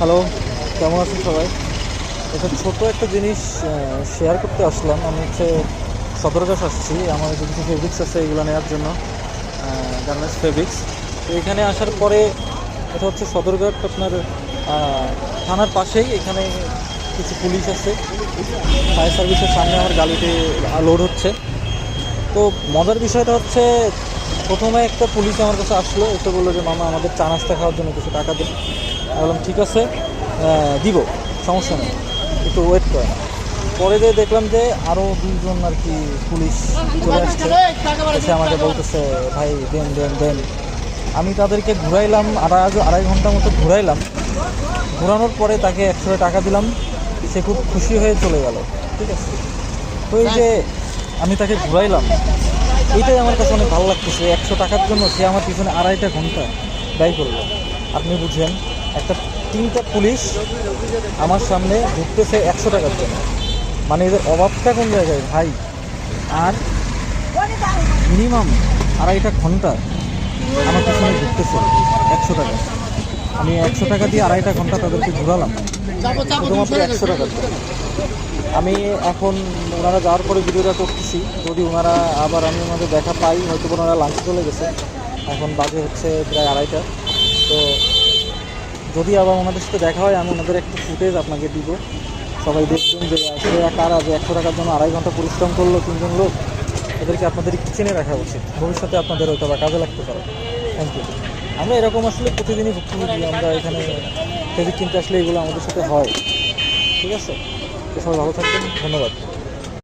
Hello, কেমন আছেন সবাই? এটা ছোট একটা জিনিস শেয়ার করতে আসলাম। আমি সদরঘাট আসছি, আমার যে কিছু ফেব্রিক্স আছে এগুলো নেওয়ার জন্য, গার্মেন্টস ফেব্রিক্স। তো এখানে আসার পরে এটা হচ্ছে সদরঘাট আপনার থানার পাশেই। এখানে কিছু পুলিশ আছে, ফায়ার সার্ভিসের সামনে আমার গাড়িতে লোড হচ্ছে। তো মজার বিষয়টা হচ্ছে, প্রথমে একটা পুলিশ আমার কাছে আসলো, এসে বললো যে মামা আমাদের চা নাস্তা খাওয়ার জন্য কিছু টাকা দিন। আমি বললাম ঠিক আছে, দিব, সমস্যা নেই, একটু ওয়েট করেন। পরে যে দেখলাম যে আরও দুজন আর কি পুলিশ চলে আসছে, এসে আমাকে বলতেছে ভাই দেন দেন দেন। আমি তাদেরকে ঘুরাইলাম, আড়াই ঘন্টা মতো ঘুরাইলাম। ঘোরানোর পরে তাকে 100 টাকা দিলাম, সে খুব খুশি হয়ে চলে গেল। ঠিক আছে, তো এই যে আমি তাকে ঘুরাইলাম, এইটাই আমার কাছে অনেক ভালো লাগতেছে। 100 টাকার জন্য সে আমার পিছনে 2.5 ঘন্টা ব্যয় করলো। আপনি বুঝেন, একটা 3টা পুলিশ আমার সামনে ঘুরতেছে 100 টাকার জন্য, মানে এদের অভাবটা কোন জায়গায় ভাই? আর মিনিমাম 2.5 ঘন্টা আমার পিছনে ঘুরতেছে 100 টাকা। আমি 100 টাকা দিয়ে 2.5 ঘন্টা তাদেরকে ঘুরালাম শুধুমাত্র 100 টাকার জন্য। আমি এখন ওনারা যাওয়ার পরে ভিডিওটা করতেছি, যদি ওনারা আবার আমি ওনাদের দেখা পাই, হয়তো ওনারা লাঞ্চ চলে গেছে, এখন বাজে হচ্ছে প্রায় 2:30। তো যদি আবার ওনাদের সাথে দেখা হয়, আমি ওনাদের একটু ফুটেজ আপনাকে দিব, সবাই দেখবেন যে আসলে কারা যে 100 টাকার জন্য 2.5 ঘন্টা পরিশ্রম করলো 3জন লোক। এদেরকে আপনাদের কিচেনে রাখা উচিত, ভবিষ্যতে আপনাদের হয়তো বা কাজে লাগতে পারে। Thank you. আমরা এরকম আসলে প্রতিদিনই ভুক্তভোগী, আমরা এখানে ফেব্রিক কিনতে আসলে এগুলো আমাদের সাথে হয়। ঠিক আছে, তো সবাই ভালো থাকবেন, ধন্যবাদ।